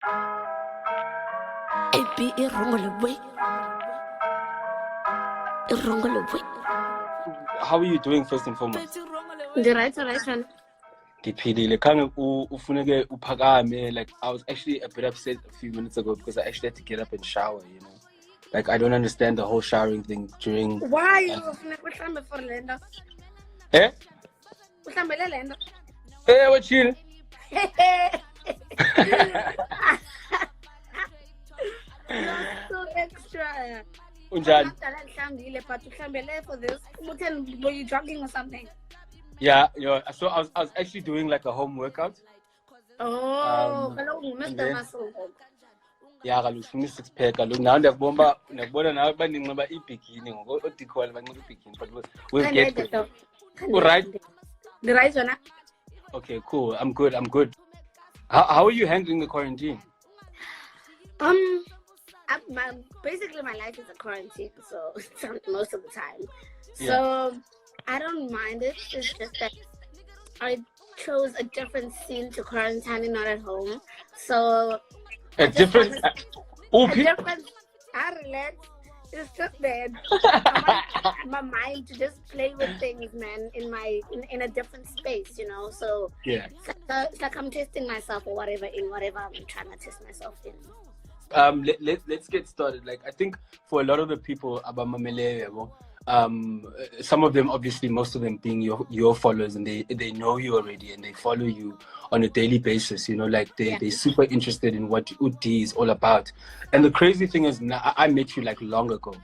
How are you doing first and foremost? Right. Ngiphilile khange ufuneke uphakame. Like I was actually a bit upset a few minutes ago because I actually had to get up and shower, you know. Like I don't understand the whole showering thing during Why you uhlambe for lendo? Eh? Uhlambele lendo. Eh, what you? You're so extra. Unjani? But uhlambele for this. Were you jogging or something? Yeah. So I was actually doing like a home workout. Oh, Mr. Muscle. Yeah, kaloku ufuna i-six pack kaloku nawe ndiyakubona nawe baninxiba ibikini ngoku Dee Koala banxiba ibikini but we'll get there. Alright. The right one. Okay, cool. I'm good. How are you handling the quarantine? Basically my life is a quarantine, so most of the time. Yeah. So I don't mind it. It's just that I chose a different scene to quarantine, not at home. So A different. I relax. It's just that I want my mind to just play with things, man, in a different space, you know. So Yeah. it's like I'm testing myself or whatever I'm trying to test myself in. Let's get started. Like I think for a lot of the people abamamele, some of them, obviously most of them being your followers, and they know you already and they follow you on a daily basis, you know, like they're super interested in what Uti is all about. And the crazy thing is, I met you like long ago,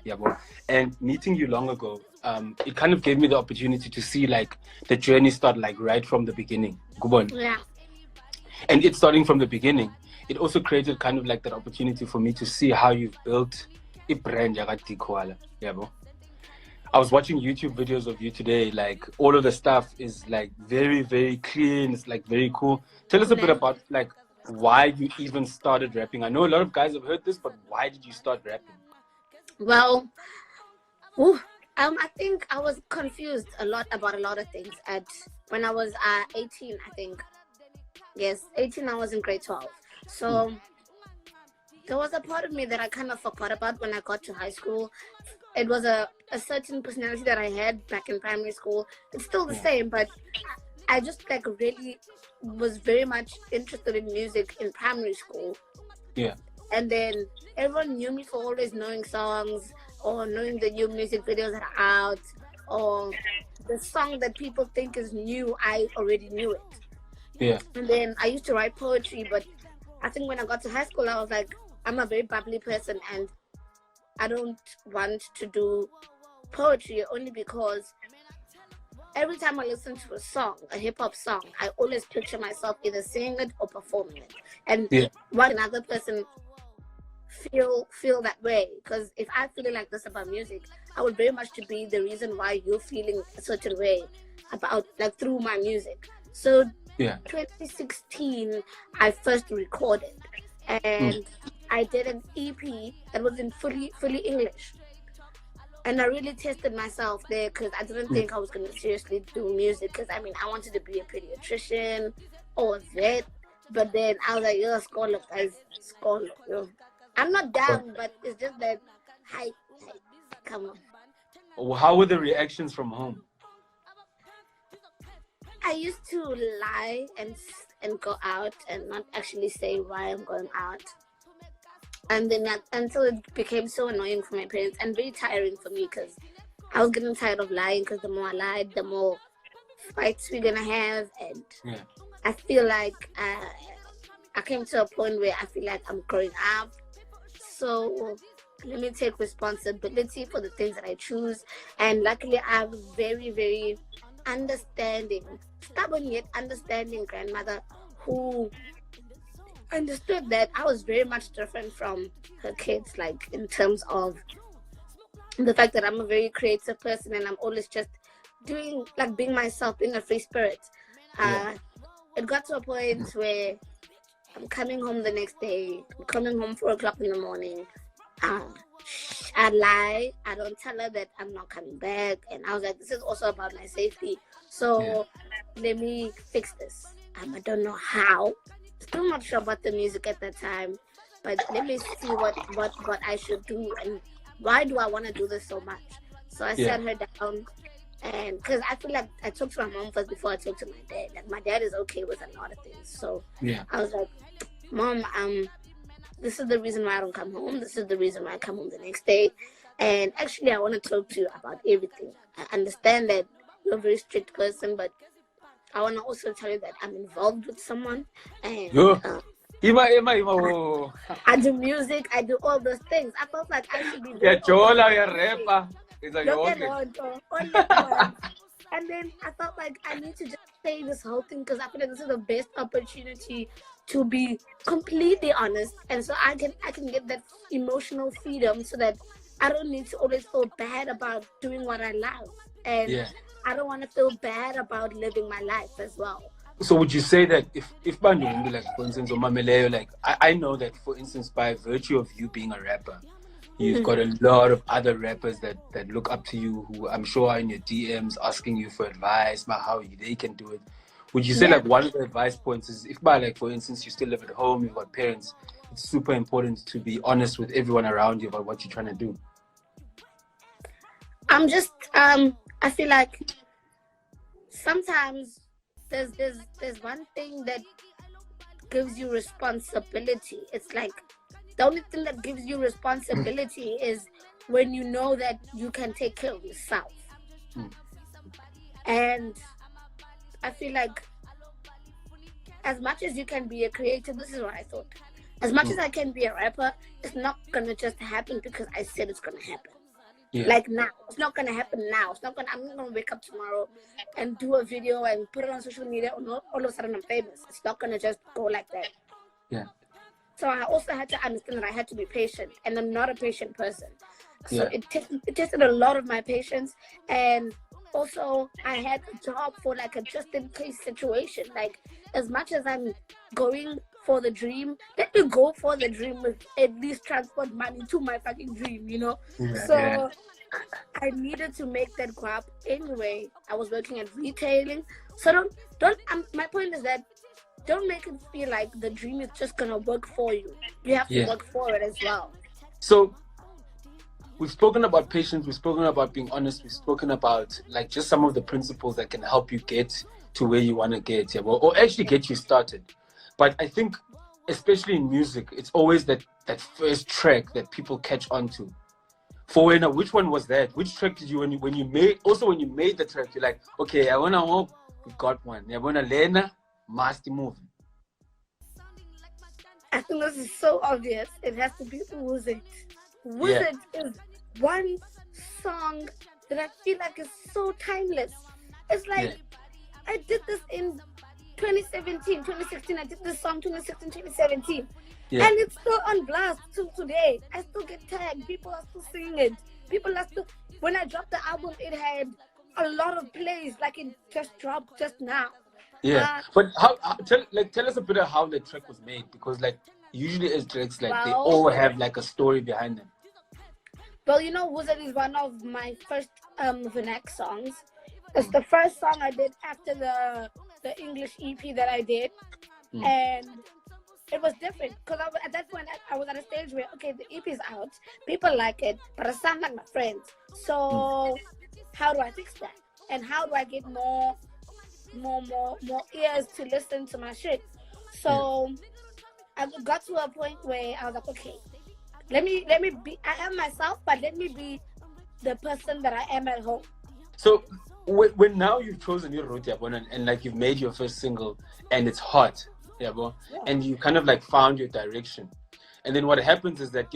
and meeting you long ago, it kind of gave me the opportunity to see like the journey start like right from the beginning. Yeah. And it's starting from the beginning. It also created kind of like that opportunity for me to see how you've built a brand, Dee Koala. I was watching YouTube videos of you today. Like all of the stuff is like very, very clean. It's like very cool. Tell us a bit about like why you even started rapping. I know a lot of guys have heard this, but why did you start rapping? Well, I think I was confused about a lot of things when I was 18, I think. Yes, 18, I was in grade 12. So there was a part of me that I kind of forgot about when I got to high school. It was a certain personality that I had back in primary school. It's still the same, but I just like really was very much interested in music in primary school. Yeah. And then everyone knew me for always knowing songs or knowing the new music videos that are out, or the song that people think is new, I already knew it. Yeah. And then I used to write poetry, but I think when I got to high school, I was like, I'm a very bubbly person and I don't want to do poetry only because every time I listen to a song, a hip-hop song, I always picture myself either singing it or performing it. And why another person feel that way? Because if I feel like this about music, I would very much to be the reason why you're feeling a certain way about like through my music. So 2016, I first recorded and I did an EP that was in fully English. And I really tested myself there because I didn't think I was going to seriously do music because, I mean, I wanted to be a pediatrician or a vet. But then I was like, you're a scholar, guys. Scholar. I'm not down, but it's just that, hi, come on. How were the reactions from home? I used to lie and go out and not actually say why I'm going out. And then until it became so annoying for my parents and very tiring for me because I was getting tired of lying because the more I lied, the more fights we're going to have. And I feel like I came to a point where I feel like I'm growing up. So let me take responsibility for the things that I choose. And luckily, I have a very, very understanding, stubborn yet understanding grandmother who understood that I was very much different from her kids, like in terms of the fact that I'm a very creative person and I'm always just doing, like being myself, being a free spirit. It got to a point where I'm coming home the next day, I'm coming home 4 o'clock in the morning. I lie, I don't tell her that I'm not coming back. And I was like, this is also about my safety. So let me fix this. I don't know how. Still not sure about the music at that time, but let me see what I should do and why do I want to do this so much. So I sat her down, and because I feel like I talked to my mom first before I talked to my dad. Like my dad is okay with a lot of things, so I was like, Mom, this is the reason why I don't come home. This is the reason why I come home the next day. And actually, I want to talk to you about everything. I understand that you're a very strict person, but I want to also tell you that I'm involved with someone. And I do music. I do all those things. I felt like I should be doing rapper. And then I felt like I need to just say this whole thing because I feel like this is the best opportunity to be completely honest, and so I can get that emotional freedom so that I don't need to always feel bad about doing what I love, and I don't want to feel bad about living my life as well. So would you say that if Bandu, like for instance, or Mameleo, like I know that for instance, by virtue of you being a rapper, you've got a lot of other rappers that look up to you, who I'm sure are in your DMs asking you for advice about how they can do it. Would you say like one of the advice points is, if by like for instance you still live at home, you've got parents, it's super important to be honest with everyone around you about what you're trying to do? I'm just I feel like sometimes there's one thing that gives you responsibility. It's like the only thing that gives you responsibility is when you know that you can take care of yourself. And I feel like as much as you can be a creator, this is what I thought. As much as I can be a rapper, it's not gonna just happen because I said it's gonna happen. Like now, it's not gonna happen now. It's not gonna. I'm not gonna wake up tomorrow and do a video and put it on social media. And all of a sudden, I'm famous. It's not gonna just go like that. So I also had to understand that I had to be patient, and I'm not a patient person. So it tested a lot of my patience, and also I had a job for like a just in case situation. Like as much as I'm going for the dream, let me go for the dream with at least transport money to my fucking dream, you know? So I needed to make that grab anyway. I was working at retailing. So don't my point is that don't make it feel like the dream is just gonna work for you. You have to work for it as well. So we've spoken about patience, we've spoken about being honest, we've spoken about like just some of the principles that can help you get to where you want to get, or actually get you started. But I think, especially in music, it's always that first track that people catch on to. For Wena, which one was that? Which track did you when you made the track, you're like, okay, I wanna hope we got one. I wanna Lena master movie. I think this is so obvious. It has to be Wizard. Wizard is one song that I feel like is so timeless. It's like I did this in 2017, 2016, I did this song 2016, 2017. And it's still on blast till today. I still get tagged. People are still singing it. People are still... When I dropped the album, it had a lot of plays. Like it just dropped just now. But tell us a bit of how the track was made. Because like usually as tracks, like they all have like a story behind them. Well, you know, Wizard is one of my first Vinak songs. It's the first song I did after the English EP that I did, and it was different because at that point I was at a stage where the EP is out, people like it, but I sound like my friends. So how do I fix that? And how do I get more ears to listen to my shit? So I got to a point where I was like, okay, let me be. I am myself, but let me be the person that I am at home. So. When now you've chosen your route, and like you've made your first single and it's hot, and you kind of like found your direction, and then what happens is that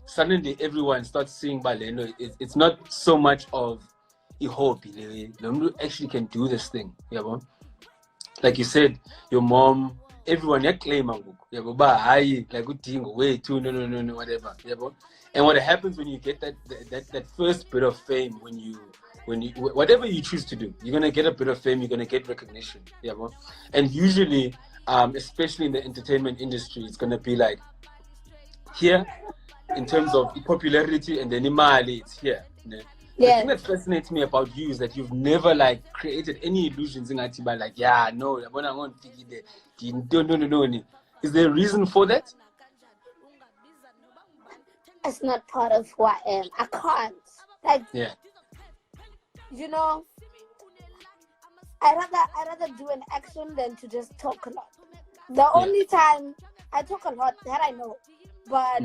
suddenly everyone starts seeing Baleno. It's not so much of a hobby. Actually can do this thing, like you said, your mom, everyone claim like way too no whatever, and what happens when you get that first bit of fame, when you whatever you choose to do, you're gonna get a bit of fame, you're gonna get recognition, and usually, especially in the entertainment industry, it's gonna be like here in terms of popularity, and then imali, it's here. The thing that fascinates me about you is that you've never like created any illusions in Atiba, like no, Is there a reason for that? It's not part of who I am. I can't. Like, Yeah. you know, I rather do an action than to just talk a lot. The only time I talk a lot, that I know, but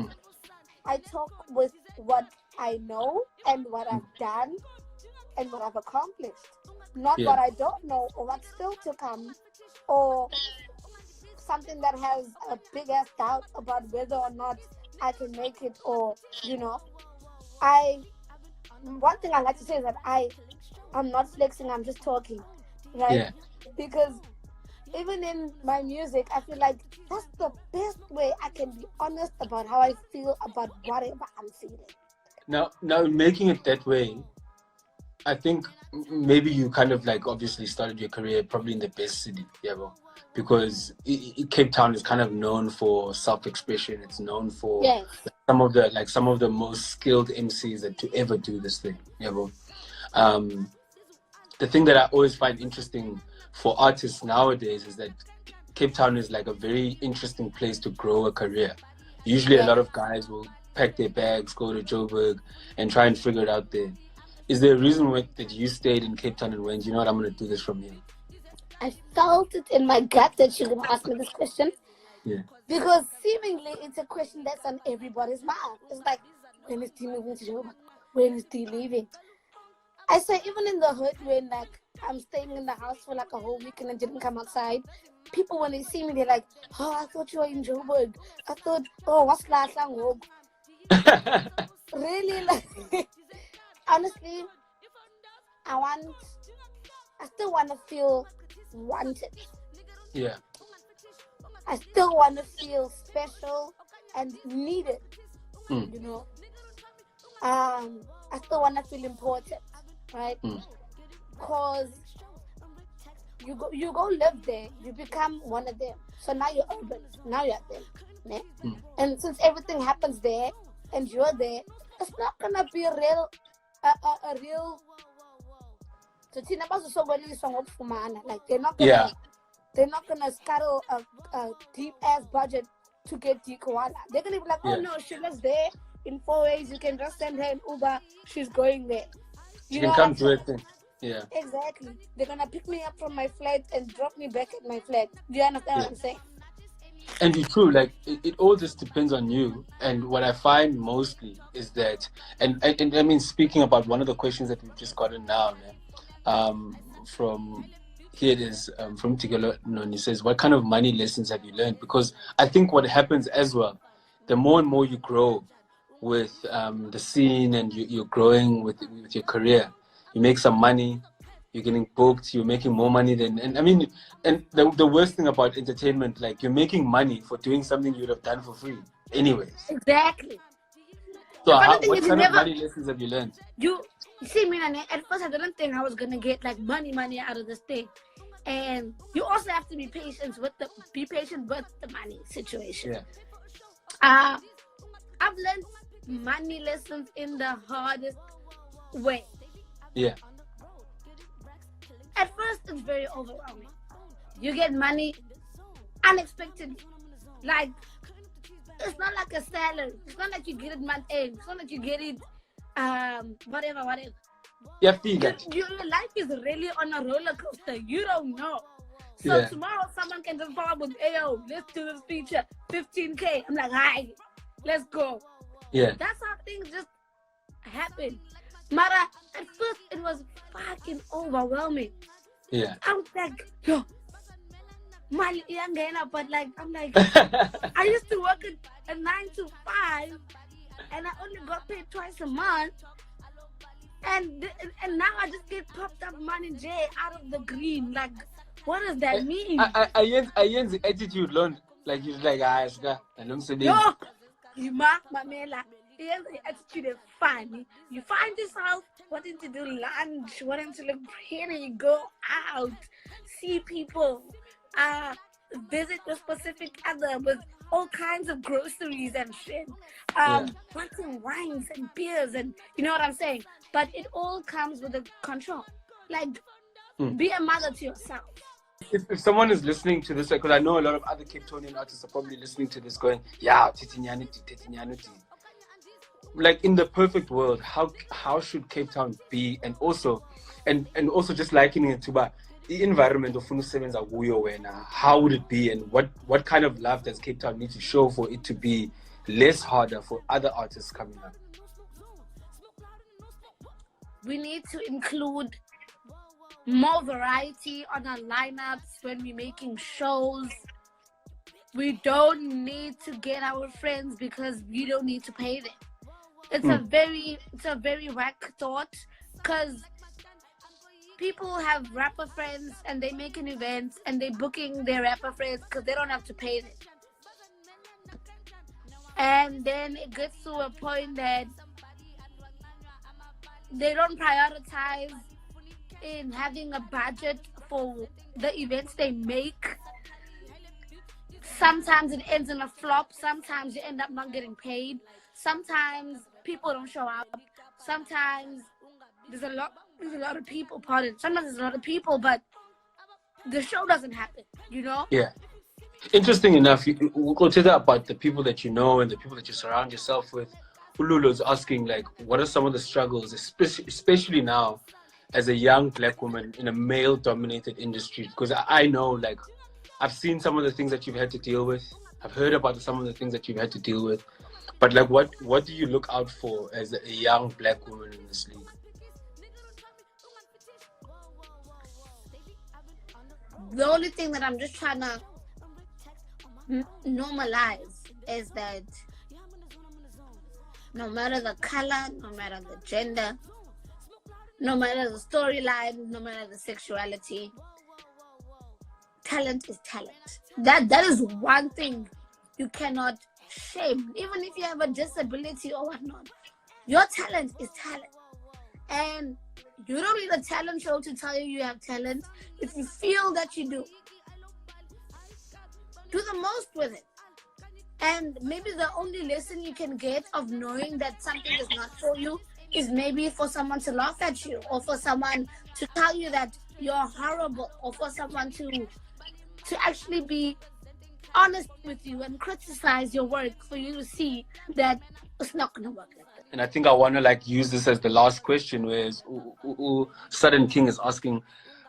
I talk with what I know and what I've done and what I've accomplished, not what I don't know or what's still to come, or something that has a big ass doubt about whether or not I can make it, or one thing I like to say is that I'm not flexing, I'm just talking, right? Yeah. Because even in my music, I feel like that's the best way I can be honest about how I feel about whatever I'm feeling. Now, making it that way, I think maybe you kind of like obviously started your career probably in the best city, because Cape Town is kind of known for self-expression. It's known for some of the most skilled MCs that to ever do this thing, the thing that I always find interesting for artists nowadays is that Cape Town is like a very interesting place to grow a career. Usually a lot of guys will pack their bags, go to Joburg and try and figure it out there. Is there a reason that you stayed in Cape Town and went, you know what, I'm going to do this from here? I felt it in my gut that you're going to ask me this question. Yeah. Because seemingly it's a question that's on everybody's mouth. It's like, when is Dee moving to Joburg? When is Dee leaving? I say, even in the hood, when like I'm staying in the house for like a whole week and I didn't come outside, people when they see me, they're like, oh, I thought you were in Joburg. I thought, oh, what's last long? Really, like, honestly, I still want to feel wanted. Yeah. I still want to feel special and needed. You know, I still want to feel important, right? Because you go live there, you become one of them. So now you're urban, now you're them, né? And since everything happens there and you're there, it's not gonna be a real. Like they're not gonna scuttle a deep ass budget to get Dee Koala. They're gonna be like, oh no, she lives there. In 4 ways, you can just send her an Uber. She's going there. You can come to it. Yeah. Exactly. They're gonna pick me up from my flat and drop me back at my flat. Do you understand what I'm saying? And it's true, like it all just depends on you. And what I find mostly is that, and I mean, speaking about one of the questions that we've just gotten now, from here it is, from Dee Koala, he says, what kind of money lessons have you learned? Because I think what happens as well, the more and more you grow with the scene and you're growing with your career, you make some money, you're getting booked, you're making more money than, and I mean, and the worst thing about entertainment, like you're making money for doing something you would have done for free anyways. Exactly. So what kind of money lessons have you learned? You see, me, at first I didn't think I was gonna get like money out of this thing, and you also have to be patient with the money situation. Yeah. I've learned money lessons in the hardest way. Yeah. At first, it's very overwhelming. You get money unexpectedly. Like, it's not like a salary. It's not like you get it month end. It's not like you get it, whatever. You feel that. Your life is really on a roller coaster. You don't know. So tomorrow, someone can just pop up with, hey, yo, let's do this feature, 15K. I'm like, hi, let's go. Yeah. That's how things just happen. Mara, at first it was fucking overwhelming. Yeah. I was like, yo, but like, I'm like, I used to work at 9 to 5 and I only got paid twice a month. And now I just get popped up money J out of the green. Like, what does that mean? I use the attitude learn. Like you're like, and I'm saying, yo, you mark my man like. The attitude is funny. You find yourself wanting to do lunch, wanting to look pretty, go out, see people, visit the specific other with all kinds of groceries and shit, wanting wines and beers, and you know what I'm saying. But it all comes with a control. Like, be a mother to yourself. if someone is listening to this, because I know a lot of other Cape Townian artists are probably listening to this going, yeah, Titinyani. Like in the perfect world, how should Cape Town be? And also just likening it to the environment of Funusebenza Wuyo Wena, how would it be, and what kind of love does Cape Town need to show for it to be less harder for other artists coming up? We need to include more variety on our lineups when we're making shows. We don't need to get our friends because we don't need to pay them. It's a very whack thought, because people have rapper friends and they making events and they booking their rapper friends because they don't have to pay them. And then it gets to a point that they don't prioritize in having a budget for the events they make. Sometimes it ends in a flop. Sometimes you end up not getting paid. Sometimes people don't show up. Sometimes there's a lot of people. Sometimes there's a lot of people, but the show doesn't happen. Yeah. Interesting enough, we'll consider about the people that you know and the people that you surround yourself with. Ululu's asking, like, what are some of the struggles, especially now, as a young black woman in a male-dominated industry? Because I know, like, I've seen some of the things that you've had to deal with. I've heard about some of the things that you've had to deal with. But, like, what do you look out for as a young black woman in this league? The only thing that I'm just trying to normalize is that no matter the color, no matter the gender, no matter the storyline, no matter the sexuality, talent is talent. That is one thing you cannot shame. Even if you have a disability or whatnot, your talent is talent. And you don't need a talent show to tell you you have talent. If you feel that you do the most with it. And maybe the only lesson you can get of knowing that something is not for you is maybe for someone to laugh at you, or for someone to tell you that you're horrible, or for someone to actually be honest with you and criticize your work for you to see that it's not going to work like that. And I think I want to use this as the last question, whereas Sudden King is asking,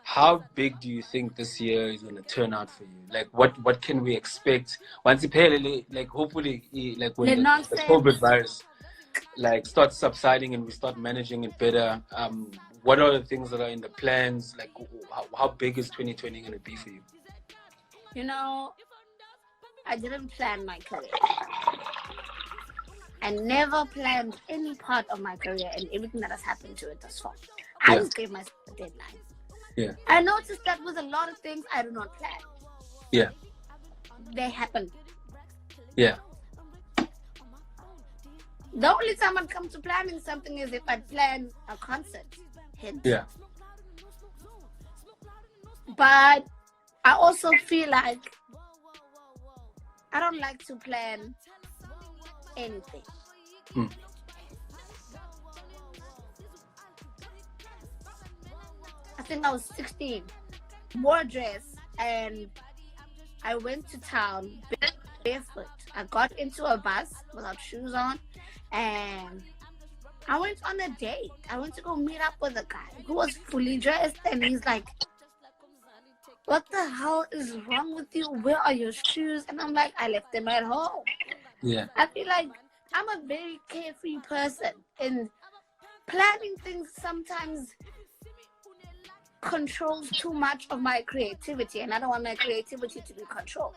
how big do you think this year is going to turn out for you? Like, what can we expect once hopefully when the COVID virus starts subsiding and we start managing it better? What are the things that are in the plans? Like, how big is 2020 going to be for you? I didn't plan my career. I never planned any part of my career and everything that has happened to it thus far. I just gave myself a deadline. Yeah. I noticed that with a lot of things I do not plan. Yeah. They happen. Yeah. The only time I come to planning something is if I plan a concert. Hence. Yeah. But I also feel like I don't like to plan anything. I think I was 16, wore a dress, and I went to town barefoot. I got into a bus without shoes on, and I went on a date. I went to go meet up with a guy who was fully dressed, and he's like, what the hell is wrong with you? Where are your shoes? And I'm like, I left them at home. Yeah. I feel like I'm a very carefree person, and planning things sometimes controls too much of my creativity, and I don't want my creativity to be controlled.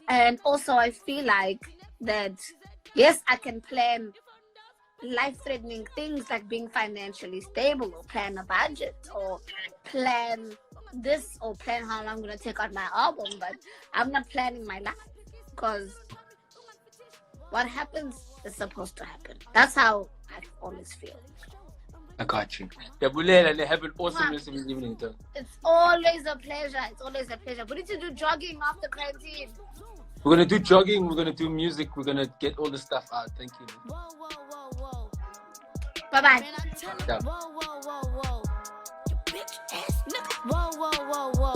And also I feel like that, yes, I can plan life-threatening things like being financially stable, or plan a budget, or plan this, or plan how I'm going to take out my album, but I'm not planning my life, because what happens is supposed to happen. That's how I always feel. I got you. Have an awesome rest of the evening, though. It's always a pleasure. It's always a pleasure. We need to do jogging after quarantine. We're going to do jogging. We're going to do music. We're going to get all the stuff out. Thank you. Bye-bye. Yeah. whoa, whoa, whoa.